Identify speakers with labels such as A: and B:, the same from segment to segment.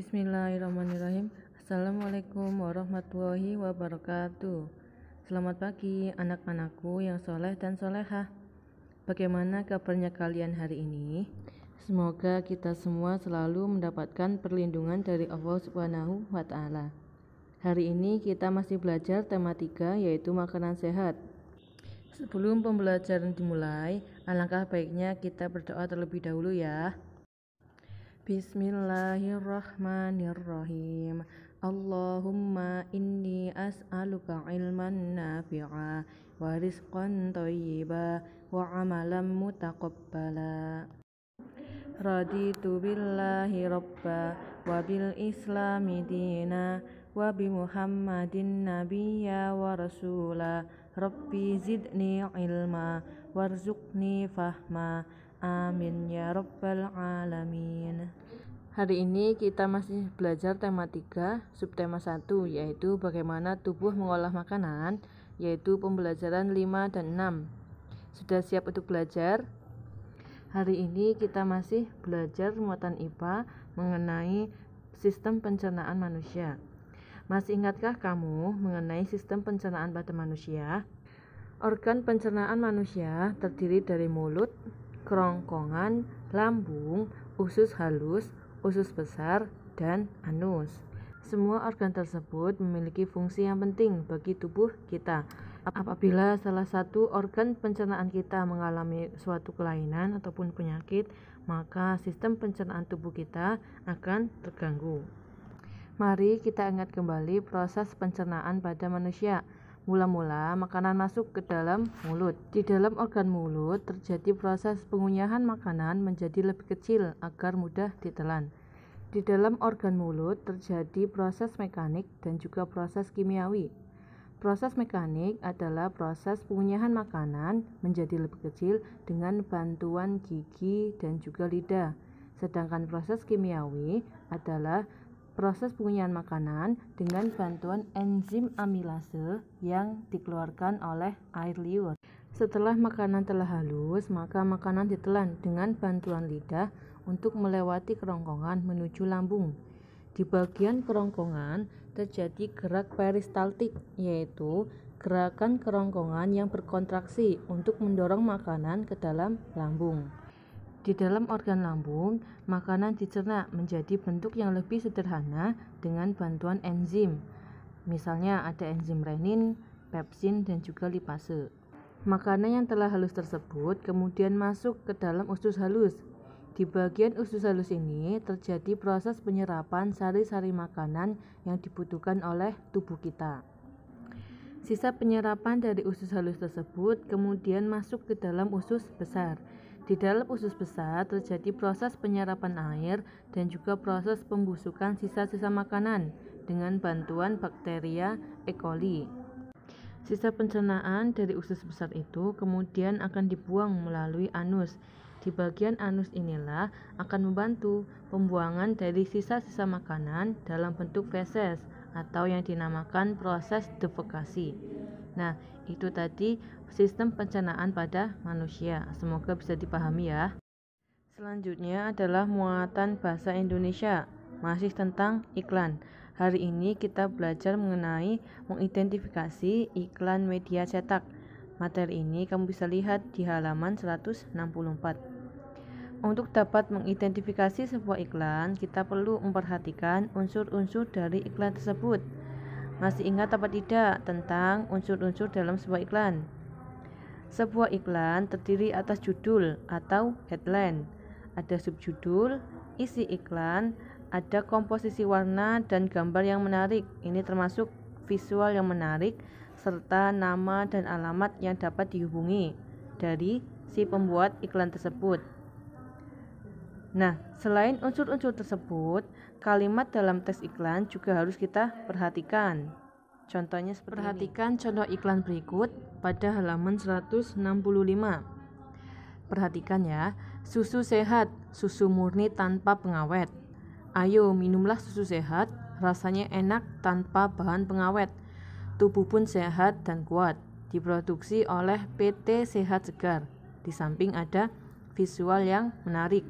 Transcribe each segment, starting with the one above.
A: Bismillahirrahmanirrahim. Assalamualaikum warahmatullahi wabarakatuh. Selamat pagi anak-anakku yang soleh dan solehah. Bagaimana kabarnya kalian hari ini? Semoga kita semua selalu mendapatkan perlindungan dari Allah Subhanahu wa Ta'ala. Hari ini kita masih belajar tema 3, yaitu makanan sehat. Sebelum pembelajaran dimulai, alangkah baiknya kita berdoa terlebih dahulu ya. Bismillahirrahmanirrahim. Allahumma inni as'aluka ilman nafi'a wa rizqan thayyiba wa amalan mutaqabbala. Raditu billahi rabba wa bil islami dina wa bi muhammadin nabiyya wa rasula. Rabbi zidni ilma warzuqni fahma. Amin ya rabbal alamin. Hari ini kita masih belajar tema 3, subtema 1, yaitu bagaimana tubuh mengolah makanan, yaitu pembelajaran 5 dan 6. Sudah siap untuk belajar? Hari ini kita masih belajar muatan IPA mengenai sistem pencernaan manusia. Masih ingatkah kamu mengenai sistem pencernaan pada manusia? Organ pencernaan manusia terdiri dari mulut, kerongkongan, lambung, usus halus, usus besar, dan anus. Semua organ tersebut memiliki fungsi yang penting bagi tubuh kita. Apabila salah satu organ pencernaan kita mengalami suatu kelainan ataupun penyakit, maka sistem pencernaan tubuh kita akan terganggu. Mari kita ingat kembali proses pencernaan pada manusia. Mula-mula makanan masuk ke dalam mulut. Di dalam organ mulut terjadi proses pengunyahan makanan menjadi lebih kecil agar mudah ditelan. Di dalam organ mulut terjadi proses mekanik dan juga proses kimiawi. Proses mekanik adalah proses pengunyahan makanan menjadi lebih kecil dengan bantuan gigi dan juga lidah. Sedangkan proses kimiawi adalah proses pengunyahan makanan dengan bantuan enzim amilase yang dikeluarkan oleh air liur. Setelah makanan telah halus, maka makanan ditelan dengan bantuan lidah untuk melewati kerongkongan menuju lambung. Di bagian kerongkongan terjadi gerak peristaltik, yaitu gerakan kerongkongan yang berkontraksi untuk mendorong makanan ke dalam lambung. Di dalam organ lambung, makanan dicerna menjadi bentuk yang lebih sederhana dengan bantuan enzim. Misalnya ada enzim renin, pepsin, dan juga lipase. Makanan yang telah halus tersebut kemudian masuk ke dalam usus halus. Di bagian usus halus ini terjadi proses penyerapan sari-sari makanan yang dibutuhkan oleh tubuh kita. Sisa penyerapan dari usus halus tersebut kemudian masuk ke dalam usus besar. Di dalam usus besar terjadi proses penyerapan air dan juga proses pembusukan sisa-sisa makanan dengan bantuan bakteria E. coli. Sisa pencernaan dari usus besar itu kemudian akan dibuang melalui anus. Di bagian anus inilah akan membantu pembuangan dari sisa-sisa makanan dalam bentuk feses atau yang dinamakan proses defekasi. Nah, itu tadi sistem pencernaan pada manusia. Semoga bisa dipahami ya. Selanjutnya adalah muatan bahasa Indonesia, masih tentang iklan. Hari ini kita belajar mengenai mengidentifikasi iklan media cetak. Materi ini kamu bisa lihat di halaman 164. Untuk dapat mengidentifikasi sebuah iklan, kita perlu memperhatikan unsur-unsur dari iklan tersebut. Masih ingat apa tidak tentang unsur-unsur dalam sebuah iklan? Sebuah iklan terdiri atas judul atau headline, ada subjudul, isi iklan, ada komposisi warna dan gambar yang menarik. Ini termasuk visual yang menarik, serta nama dan alamat yang dapat dihubungi dari si pembuat iklan tersebut. Nah, selain unsur-unsur tersebut, kalimat dalam teks iklan juga harus kita perhatikan. Contohnya seperti perhatikan ini. Contoh iklan berikut pada halaman 165. Perhatikan ya, susu sehat, susu murni tanpa pengawet. Ayo minumlah susu sehat, rasanya enak tanpa bahan pengawet. Tubuh pun sehat dan kuat. Diproduksi oleh PT Sehat Segar. Di samping ada visual yang menarik.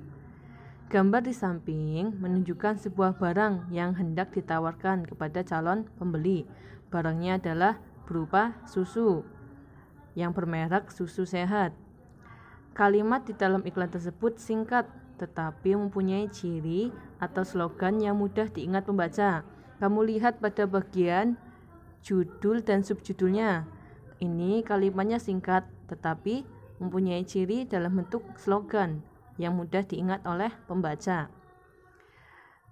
A: Gambar di samping menunjukkan sebuah barang yang hendak ditawarkan kepada calon pembeli. Barangnya adalah berupa susu yang bermerek Susu Sehat. Kalimat di dalam iklan tersebut singkat tetapi mempunyai ciri atau slogan yang mudah diingat pembaca. Kamu lihat pada bagian judul dan subjudulnya. Ini kalimatnya singkat tetapi mempunyai ciri dalam bentuk slogan yang mudah diingat oleh pembaca.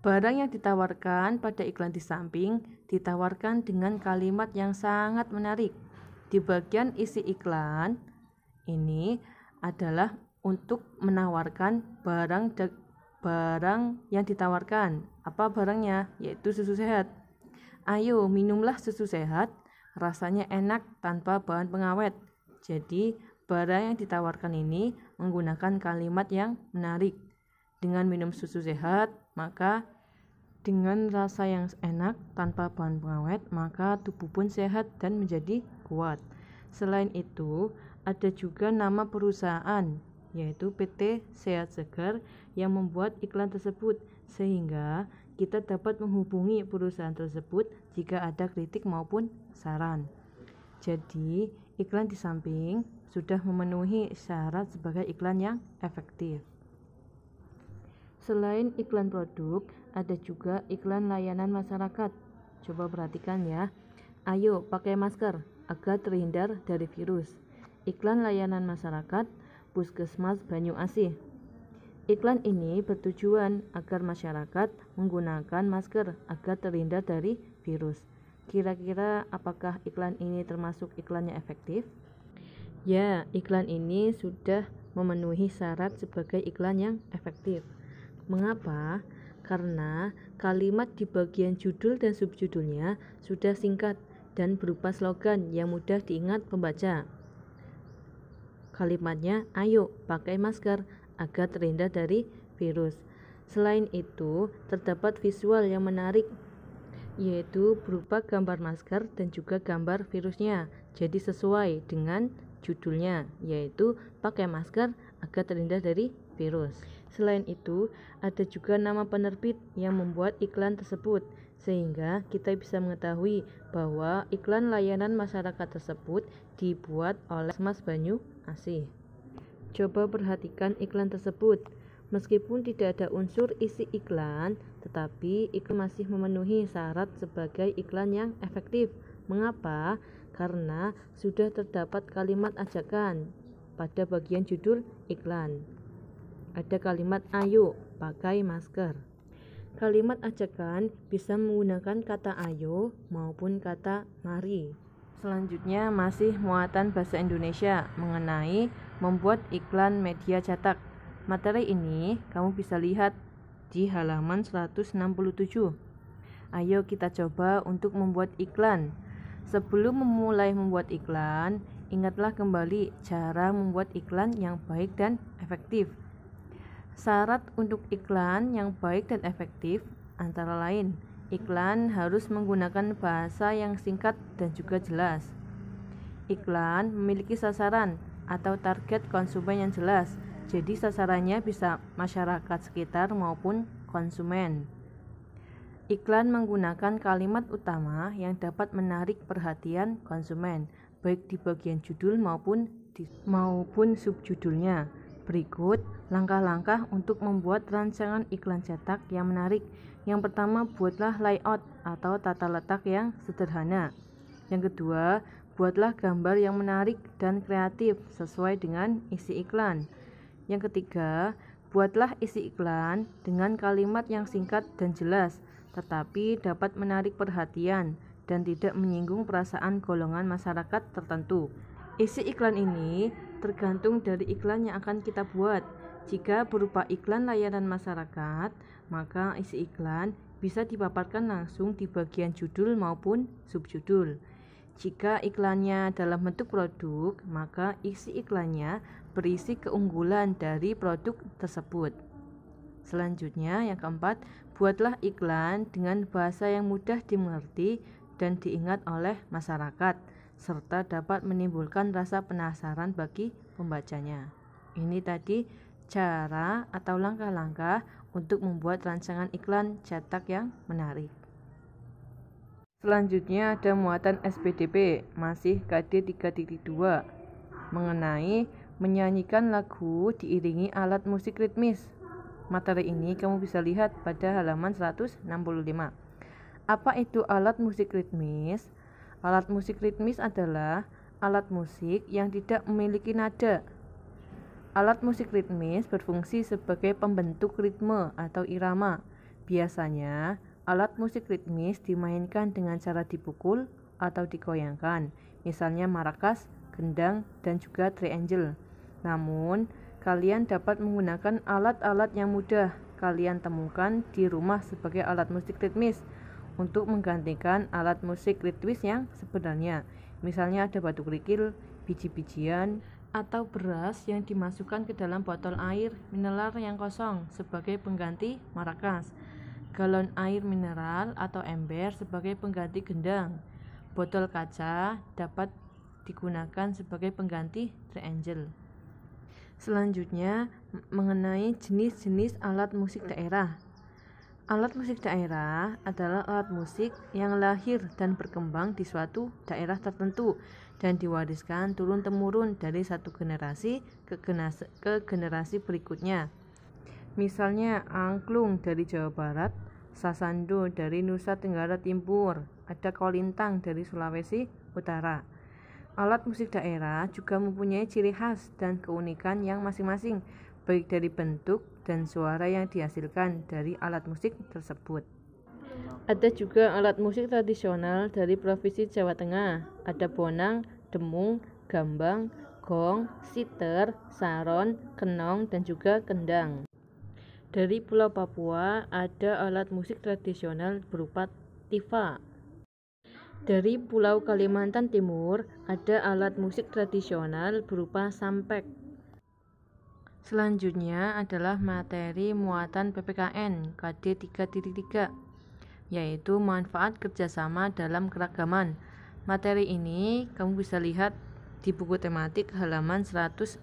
A: Barang yang ditawarkan pada iklan di samping ditawarkan dengan kalimat yang sangat menarik. Di bagian isi iklan ini adalah untuk menawarkan barang yang ditawarkan. Apa barangnya? Yaitu susu sehat. Ayo minumlah susu sehat, rasanya enak tanpa bahan pengawet. Jadi barang yang ditawarkan ini menggunakan kalimat yang menarik. Dengan minum susu sehat, maka dengan rasa yang enak tanpa bahan pengawet, maka tubuh pun sehat dan menjadi kuat. Selain itu, ada juga nama perusahaan, yaitu PT Sehat Segar yang membuat iklan tersebut, sehingga kita dapat menghubungi perusahaan tersebut jika ada kritik maupun saran. Jadi, iklan di samping sudah memenuhi syarat sebagai iklan yang efektif. Selain iklan produk, ada juga iklan layanan masyarakat. Coba perhatikan ya. Ayo pakai masker agar terhindar dari virus. Iklan layanan masyarakat Puskesmas Banyu Asih. Iklan ini bertujuan agar masyarakat menggunakan masker agar terhindar dari virus. Kira-kira apakah iklan ini termasuk iklan yang efektif? Ya, iklan ini sudah memenuhi syarat sebagai iklan yang efektif. Mengapa? Karena kalimat di bagian judul dan subjudulnya sudah singkat dan berupa slogan yang mudah diingat pembaca. Kalimatnya, ayo pakai masker agar terhindar dari virus. Selain itu, terdapat visual yang menarik, yaitu berupa gambar masker dan juga gambar virusnya. Jadi sesuai dengan judulnya, yaitu pakai masker agar terhindar dari virus. Selain itu, ada juga nama penerbit yang membuat iklan tersebut, sehingga kita bisa mengetahui bahwa iklan layanan masyarakat tersebut dibuat oleh Puskesmas Banyu Asih. Coba perhatikan iklan tersebut. Meskipun tidak ada unsur isi iklan, tetapi iklan masih memenuhi syarat sebagai iklan yang efektif. Mengapa? Karena sudah terdapat kalimat ajakan pada bagian judul iklan. Ada kalimat ayo pakai masker. Kalimat ajakan bisa menggunakan kata ayo maupun kata mari. Selanjutnya masih muatan bahasa Indonesia mengenai membuat iklan media cetak. Materi ini kamu bisa lihat di halaman 167. Ayo kita coba untuk membuat iklan. Sebelum memulai membuat iklan, ingatlah kembali cara membuat iklan yang baik dan efektif. Syarat untuk iklan yang baik dan efektif antara lain, iklan harus menggunakan bahasa yang singkat dan juga jelas. Iklan memiliki sasaran atau target konsumen yang jelas, jadi sasarannya bisa masyarakat sekitar maupun konsumen. Iklan menggunakan kalimat utama yang dapat menarik perhatian konsumen, baik di bagian judul maupun subjudulnya. Berikut langkah-langkah untuk membuat rancangan iklan cetak yang menarik. Yang pertama, buatlah layout atau tata letak yang sederhana. Yang kedua, buatlah gambar yang menarik dan kreatif sesuai dengan isi iklan. Yang ketiga, buatlah isi iklan dengan kalimat yang singkat dan jelas, tetapi dapat menarik perhatian dan tidak menyinggung perasaan golongan masyarakat tertentu. Isi iklan ini tergantung dari iklan yang akan kita buat. Jika berupa iklan layanan masyarakat, maka isi iklan bisa dipaparkan langsung di bagian judul maupun subjudul. Jika iklannya dalam bentuk produk, maka isi iklannya berisi keunggulan dari produk tersebut. Selanjutnya, yang keempat, buatlah iklan dengan bahasa yang mudah dimengerti dan diingat oleh masyarakat, serta dapat menimbulkan rasa penasaran bagi pembacanya. Ini tadi cara atau langkah-langkah untuk membuat rancangan iklan cetak yang menarik. Selanjutnya ada muatan SPDP, masih KD 3.2, mengenai menyanyikan lagu diiringi alat musik ritmis. Materi ini kamu bisa lihat pada halaman 165. Apa itu alat musik ritmis? Alat musik ritmis adalah alat musik yang tidak memiliki nada. Alat musik ritmis berfungsi sebagai pembentuk ritme atau irama. Biasanya, alat musik ritmis dimainkan dengan cara dipukul atau digoyangkan, misalnya maracas, gendang, dan juga triangle. Namun, kalian dapat menggunakan alat-alat yang mudah kalian temukan di rumah sebagai alat musik ritmis untuk menggantikan alat musik ritmis yang sebenarnya. Misalnya ada batu kerikil, biji-bijian, atau beras yang dimasukkan ke dalam botol air mineral yang kosong sebagai pengganti maracas, galon air mineral atau ember sebagai pengganti gendang, botol kaca dapat digunakan sebagai pengganti triangle. Selanjutnya, mengenai jenis-jenis alat musik daerah. Alat musik daerah adalah alat musik yang lahir dan berkembang di suatu daerah tertentu dan diwariskan turun-temurun dari satu generasi ke generasi berikutnya. Misalnya angklung dari Jawa Barat, sasando dari Nusa Tenggara Timur, ada kolintang dari Sulawesi Utara. Alat musik daerah juga mempunyai ciri khas dan keunikan yang masing-masing, baik dari bentuk dan suara yang dihasilkan dari alat musik tersebut. Ada juga alat musik tradisional dari Provinsi Jawa Tengah, ada bonang, demung, gambang, gong, siter, saron, kenong, dan juga kendang. Dari Pulau Papua ada alat musik tradisional berupa tifa. Dari Pulau Kalimantan Timur ada alat musik tradisional berupa sampek. Selanjutnya adalah materi muatan PPKN KD 3.3, yaitu manfaat kerjasama dalam keragaman. Materi ini kamu bisa lihat di buku tematik halaman 168.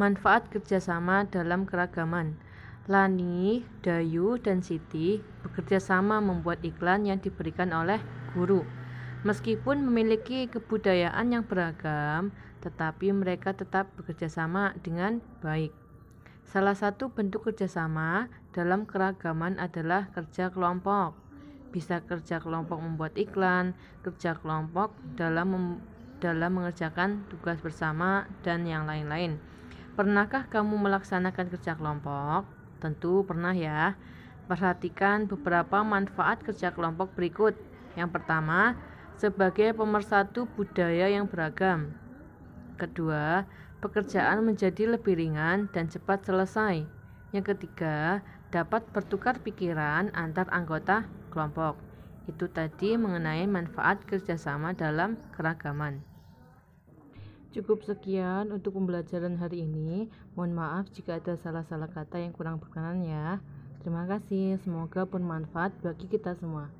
A: Manfaat kerjasama dalam keragaman. Lani, Dayu, dan Siti bekerja sama membuat iklan yang diberikan oleh guru. Meskipun memiliki kebudayaan yang beragam, tetapi mereka tetap bekerja sama dengan baik. Salah satu bentuk kerjasama dalam keragaman adalah kerja kelompok. Bisa kerja kelompok membuat iklan, kerja kelompok dalam mengerjakan tugas bersama, dan yang lain-lain. Pernahkah kamu melaksanakan kerja kelompok? Tentu pernah ya. Perhatikan beberapa manfaat kerja kelompok berikut. Yang pertama, sebagai pemersatu budaya yang beragam. Kedua, pekerjaan menjadi lebih ringan dan cepat selesai. Yang ketiga, dapat bertukar pikiran antar anggota kelompok. Itu tadi mengenai manfaat kerjasama dalam keragaman. Cukup sekian untuk pembelajaran hari ini. Mohon maaf jika ada salah-salah kata yang kurang berkenan ya. Terima kasih, semoga bermanfaat bagi kita semua.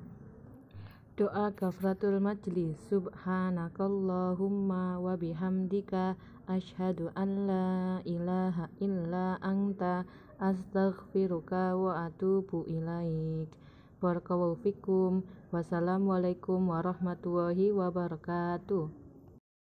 A: Doa kafaratul majlis. Subhanakallahumma wa bihamdika asyhadu an la ilaha illa anta astaghfiruka wa atubu ilaik. Barakallahu fikum. Wassalamualaikum warahmatullahi wabarakatuh.